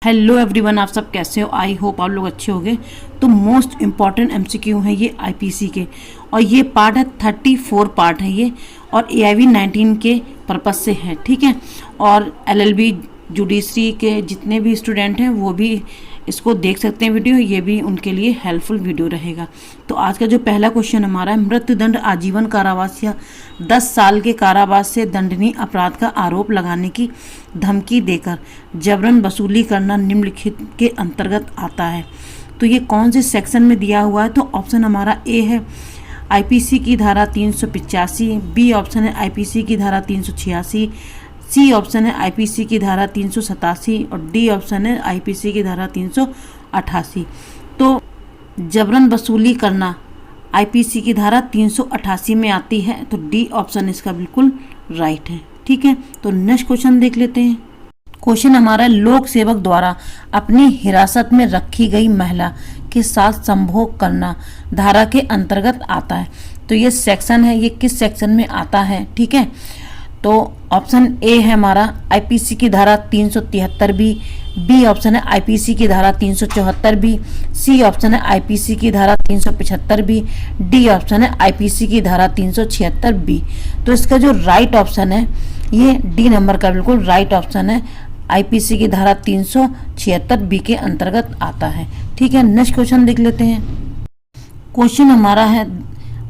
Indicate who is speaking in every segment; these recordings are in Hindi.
Speaker 1: हेलो एवरीवन, आप सब कैसे हो? आई होप आप लोग अच्छे होंगे। तो मोस्ट इम्पॉर्टेंट एमसीक्यू है ये आईपीसी के, और ये पार्ट है 34 पार्ट है ये, और एआईवी 19 के पर्पस से है, ठीक है। और एलएलबी जुडिशरी के जितने भी स्टूडेंट हैं वो भी इसको देख सकते हैं वीडियो, ये भी उनके लिए हेल्पफुल वीडियो रहेगा। तो आज का जो पहला क्वेश्चन हमारा है, मृत्युदंड, आजीवन कारावास या 10 साल के कारावास से दंडनीय अपराध का आरोप लगाने की धमकी देकर जबरन वसूली करना निम्नलिखित के अंतर्गत आता है। तो ये कौन से सेक्शन में दिया हुआ है? तो ऑप्शन हमारा ए है आईपीसी की धारा 385, बी ऑप्शन है आईपीसी की धारा 386, सी ऑप्शन है आईपीसी की धारा 387 और डी ऑप्शन है आईपीसी की धारा 388। तो जबरन वसूली करना आईपीसी की धारा 388 में आती है, तो डी ऑप्शन इसका बिल्कुल राइट है, ठीक है। तो नेक्स्ट क्वेश्चन देख लेते हैं। क्वेश्चन हमारा लोक सेवक द्वारा अपनी हिरासत में रखी गई महिला के साथ संभोग करना धारा के अंतर्गत आता है। तो ये सेक्शन है, ये किस सेक्शन में आता है, ठीक है। तो ऑप्शन ए है हमारा आईपीसी की धारा 373 बी, बी ऑप्शन है आईपीसी की धारा 374 बी, सी ऑप्शन है आईपीसी की धारा 375 बी, डी ऑप्शन है आईपीसी की धारा 376 बी। तो इसका जो राइट ऑप्शन है ये डी नंबर का बिल्कुल राइट ऑप्शन है, आईपीसी की धारा 376 बी के अंतर्गत आता है, ठीक है। नेक्स्ट क्वेश्चन देख लेते हैं। क्वेश्चन हमारा है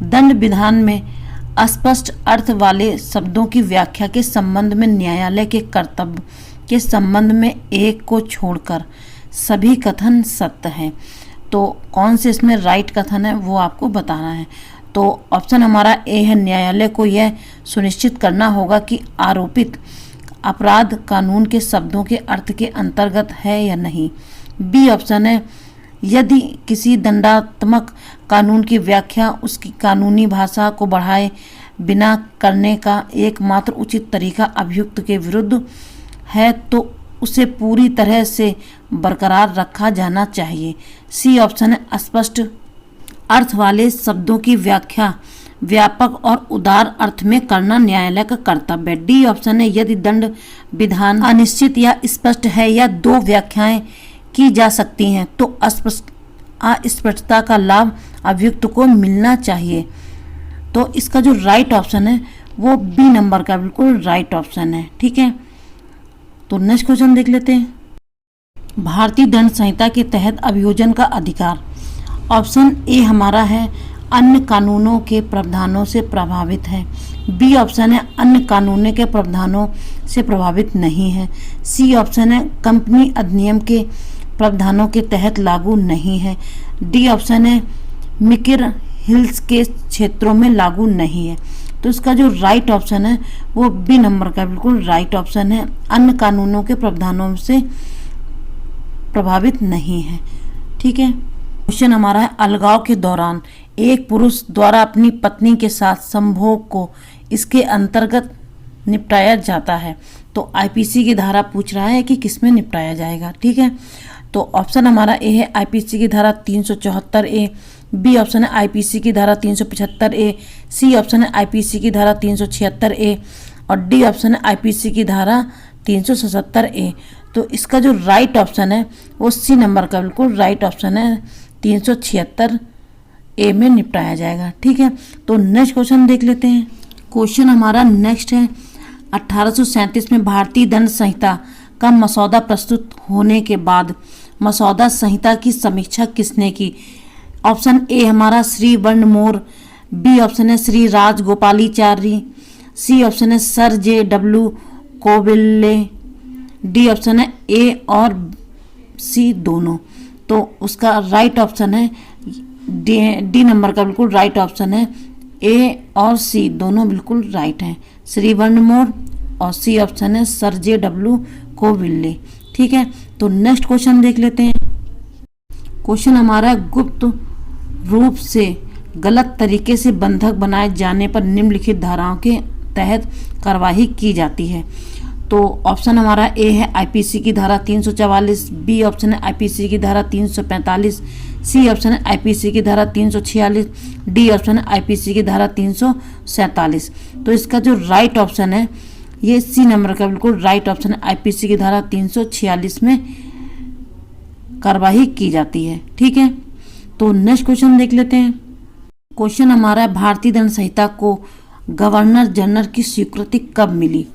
Speaker 1: दंड विधान में अस्पष्ट अर्थ वाले शब्दों की व्याख्या के संबंध में न्यायालय के कर्तव्य के संबंध में एक को छोड़कर सभी कथन सत्य हैं। तो कौन से इसमें राइट कथन है वो आपको बताना है। तो ऑप्शन हमारा ए है, न्यायालय को यह सुनिश्चित करना होगा कि आरोपित अपराध कानून के शब्दों के अर्थ के अंतर्गत है या नहीं। बी ऑप्शन है, यदि किसी दंडात्मक कानून की व्याख्या उसकी कानूनी भाषा को बढ़ाए बिना करने का एकमात्र उचित तरीका अभियुक्त के विरुद्ध है तो उसे पूरी तरह से बरकरार रखा जाना चाहिए। सी ऑप्शन है, अस्पष्ट अर्थ वाले शब्दों की व्याख्या व्यापक और उदार अर्थ में करना न्यायालय का कर्तव्य है। डी ऑप्शन है, यदि दंड विधान अनिश्चित या स्पष्ट है या दो व्याख्याएं की जा सकती हैं तो अस्पष्टता का लाभ अभियुक्त को मिलना चाहिए। तो इसका जो राइट ऑप्शन है वो बी नंबर का बिल्कुल राइट ऑप्शन है, ठीक है। तो नेक्स्ट क्वेश्चन देख लेते हैं। भारतीय दंड संहिता के तहत अभियोजन का अधिकार, ऑप्शन ए हमारा है अन्य कानूनों के प्रावधानों से प्रभावित है, बी ऑप्शन है अन्य कानूनों के प्रावधानों से प्रभावित नहीं है, सी ऑप्शन है कंपनी अधिनियम के प्रावधानों के तहत लागू नहीं है, डी ऑप्शन है मिकिर हिल्स के क्षेत्रों में लागू नहीं है। तो इसका जो राइट ऑप्शन है वो बी नंबर का बिल्कुल राइट ऑप्शन है, अन्य कानूनों के प्रावधानों से प्रभावित नहीं है, ठीक है। क्वेश्चन हमारा है अलगाव के दौरान एक पुरुष द्वारा अपनी पत्नी के साथ संभोग को इसके अंतर्गत निपटाया जाता है। तो आईपीसी की धारा पूछ रहा है कि किसमें निपटाया जाएगा, ठीक है। तो ऑप्शन हमारा ए है आईपीसी की धारा 374 ए, बी ऑप्शन है आईपीसी की धारा 375 ए, सी ऑप्शन है आईपीसी की धारा 376 ए और डी ऑप्शन है आईपीसी की धारा 377 ए। तो इसका जो राइट ऑप्शन है वो सी नंबर का बिल्कुल राइट ऑप्शन है, 376 ए में निपटाया जाएगा, ठीक है। तो नेक्स्ट क्वेश्चन देख लेते हैं। क्वेश्चन हमारा नेक्स्ट है 1837 में भारतीय दंड संहिता का मसौदा प्रस्तुत होने के बाद मसौदा संहिता की समीक्षा किसने की? ऑप्शन ए हमारा श्री वर्णमोर, बी ऑप्शन है श्री राजगोपालाचारी, सी ऑप्शन है sir J W Coville, D option है ए और सी दोनों। तो उसका राइट ऑप्शन है डी नंबर का बिल्कुल राइट ऑप्शन है, ए और सी दोनों बिल्कुल राइट हैं, श्री वर्णमोर और सी ऑप्शन है सर जे डब्ल्यू कोविल्ले, ठीक है। तो नेक्स्ट क्वेश्चन देख लेते हैं। क्वेश्चन हमारा गुप्त रूप से गलत तरीके से बंधक बनाए जाने पर निम्नलिखित धाराओं के तहत कार्रवाई की जाती है। तो ऑप्शन हमारा ए है आईपीसी की धारा 344, बी ऑप्शन है आईपीसी की धारा 345, सी ऑप्शन है आईपीसी की धारा 346, डी ऑप्शन है आईपीसी की धारा 347। तो इसका जो राइट ऑप्शन है ये सी नंबर का बिल्कुल राइट ऑप्शन है, आईपीसी की धारा 346 में कार्रवाई की जाती है। ठीक है, तो नेक्स्ट क्वेश्चन देख लेते हैं। क्वेश्चन हमारा है, भारतीय दंड संहिता को गवर्नर जनरल की स्वीकृति कब मिली?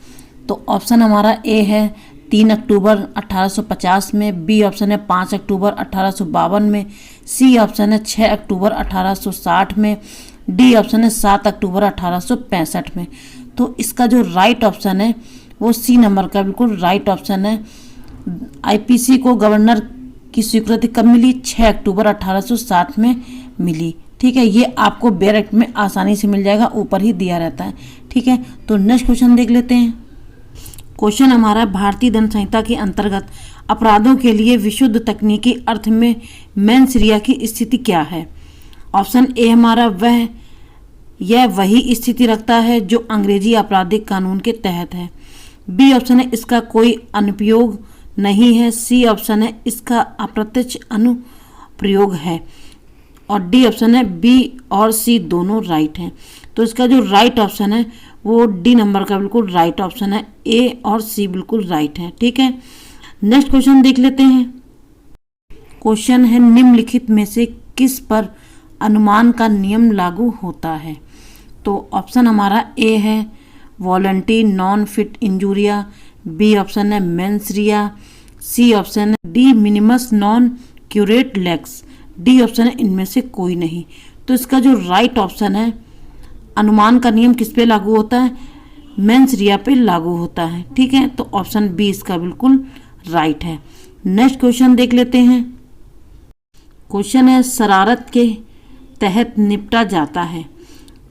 Speaker 1: तो ऑप्शन हमारा ए है 3 अक्टूबर 1850 में, बी ऑप्शन है 5 अक्टूबर 1852 में, सी ऑप्शन है 6 अक्टूबर 1860 में, डी ऑप्शन है 7 अक्टूबर 1865 में। तो इसका जो राइट ऑप्शन है वो सी नंबर का बिल्कुल राइट ऑप्शन है। आईपीसी को गवर्नर की स्वीकृति कब मिली? 6 अक्टूबर 1860 में मिली। ठीक है, ये आपको बैरेक्ट में आसानी से मिल जाएगा, ऊपर ही दिया रहता है। ठीक है, तो नेक्स्ट क्वेश्चन देख लेते हैं। क्वेश्चन हमारा, भारतीय दंड संहिता के अंतर्गत अपराधों के लिए विशुद्ध तकनीकी अर्थ में मेंस रिया की स्थिति क्या है? ऑप्शन ए हमारा यह वही स्थिति रखता है जो अंग्रेजी आपराधिक कानून के तहत है। बी ऑप्शन है इसका कोई अनुप्रयोग नहीं है। सी ऑप्शन है इसका अप्रत्यक्ष अनुप्रयोग है। और डी ऑप्शन है बी और सी दोनों राइट हैं। तो इसका जो राइट ऑप्शन है वो डी नंबर का बिल्कुल राइट ऑप्शन है। ए और सी बिल्कुल राइट है। ठीक है, नेक्स्ट क्वेश्चन देख लेते हैं। क्वेश्चन है, निम्नलिखित में से किस पर अनुमान का नियम लागू होता है? तो ऑप्शन हमारा ए है volenti non fit injuria, B option है मेंस रिया, सी ऑप्शन है de minimis non curat lex, D option है इनमें से कोई नहीं। तो इसका जो राइट ऑप्शन है, अनुमान का नियम किस पे लागू होता है? मेंस रिया पे लागू होता है। ठीक है, तो ऑप्शन बी इसका बिल्कुल राइट है। नेक्स्ट क्वेश्चन देख लेते हैं। क्वेश्चन है, शरारत के तहत निपटा जाता है,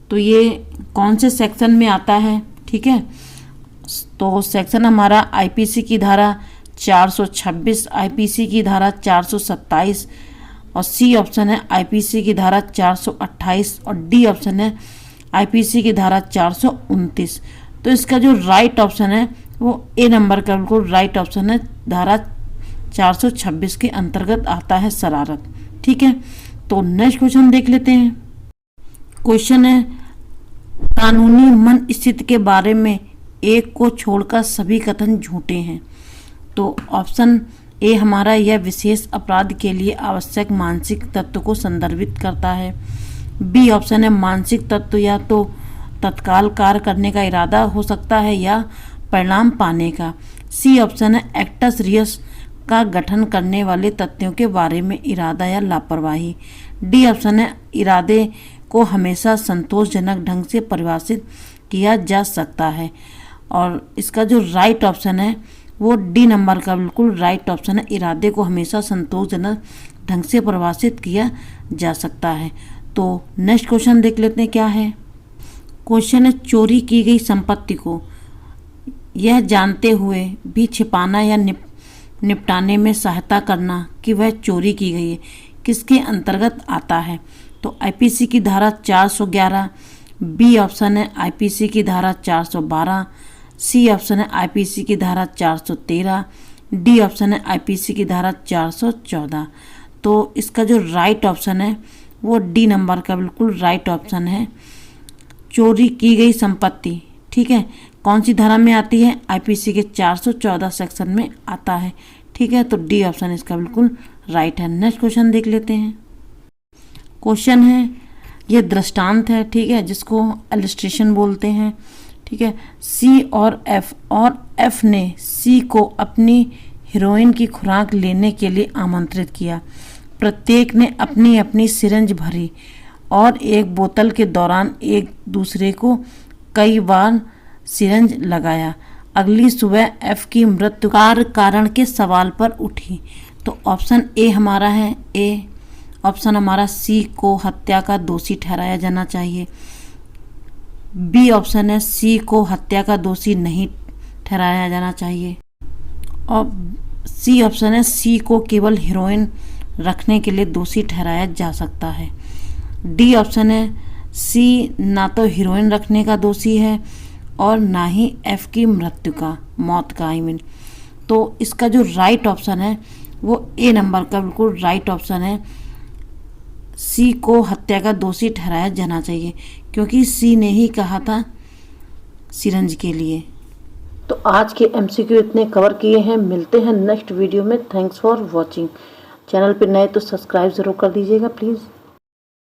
Speaker 1: तो ये कौन से सेक्शन में आता है? ठीक है, तो सेक्शन हमारा आईपीसी की धारा 426, आईपीसी की धारा 427 और सी ऑप्शन है आईपीसी की धारा 428 और डी ऑप्शन है आईपीसी की धारा 429। तो इसका जो राइट ऑप्शन है वो ए नंबर का बिल्कुल राइट ऑप्शन है। धारा 426 के अंतर्गत आता है शरारत। ठीक है, तो नेक्स्ट क्वेश्चन देख लेते हैं। क्वेश्चन है, कानूनी मन स्थिति के बारे में एक को छोड़कर सभी कथन झूठे हैं। तो ऑप्शन ए हमारा, यह विशेष अपराध के लिए आवश्यक मानसिक तत्व को संदर्भित करता है। बी ऑप्शन है मानसिक तत्व या तो तत्काल कार्य करने का इरादा हो सकता है या परिणाम पाने का। सी ऑप्शन है एक्टस रियस का गठन करने वाले तथ्यों के बारे में इरादा या लापरवाही। डी ऑप्शन है इरादे को हमेशा संतोषजनक ढंग से परिभाषित किया जा सकता है। और इसका जो राइट ऑप्शन है वो डी नंबर का बिल्कुल राइट ऑप्शन है। इरादे को हमेशा संतोषजनक ढंग से परिभाषित किया जा सकता है। तो नेक्स्ट क्वेश्चन देख लेते हैं क्या है। क्वेश्चन है, चोरी की गई संपत्ति को यह जानते हुए भी छिपाना या निपटाने में सहायता करना कि वह चोरी की गई है किसके अंतर्गत आता है? तो आईपीसी की धारा 411, बी ऑप्शन है आईपीसी की धारा 412, सी ऑप्शन है आईपीसी की धारा 413, डी ऑप्शन है आईपीसी की धारा 414। तो इसका जो राइट ऑप्शन है वो डी नंबर का बिल्कुल राइट ऑप्शन है। चोरी की गई संपत्ति, ठीक है, कौन सी धारा में आती है? आईपीसी के 414 सेक्शन में आता है। ठीक है, तो डी ऑप्शन इसका बिल्कुल राइट है। नेक्स्ट क्वेश्चन देख लेते हैं। क्वेश्चन है, ये दृष्टांत है, ठीक है, जिसको इलस्ट्रेशन बोलते हैं। ठीक है, सी और एफ ने सी को अपनी हीरोइन की खुराक लेने के लिए आमंत्रित किया। प्रत्येक ने अपनी अपनी सिरिंज भरी और एक बोतल के दौरान एक दूसरे को कई बार सिरिंज लगाया। अगली सुबह एफ की मृत्यु कारण के सवाल पर उठी। तो ऑप्शन ए हमारा है ऑप्शन हमारा सी को हत्या का दोषी ठहराया जाना चाहिए। बी ऑप्शन है सी को हत्या का दोषी नहीं ठहराया जाना चाहिए। और सी ऑप्शन है सी को केवल हीरोइन रखने के लिए दोषी ठहराया जा सकता है। डी ऑप्शन है सी ना तो हीरोइन रखने का दोषी है और ना ही एफ की मौत का तो इसका जो राइट ऑप्शन है वो ए नंबर का बिल्कुल राइट ऑप्शन है। सी को हत्या का दोषी ठहराया जाना चाहिए क्योंकि सी ने ही कहा था सिरंज के लिए। तो आज के एमसीक्यू इतने कवर किए हैं। मिलते हैं नेक्स्ट वीडियो में। Thanks for watching. चैनल पे नए तो सब्सक्राइब ज़रूर कर दीजिएगा प्लीज़।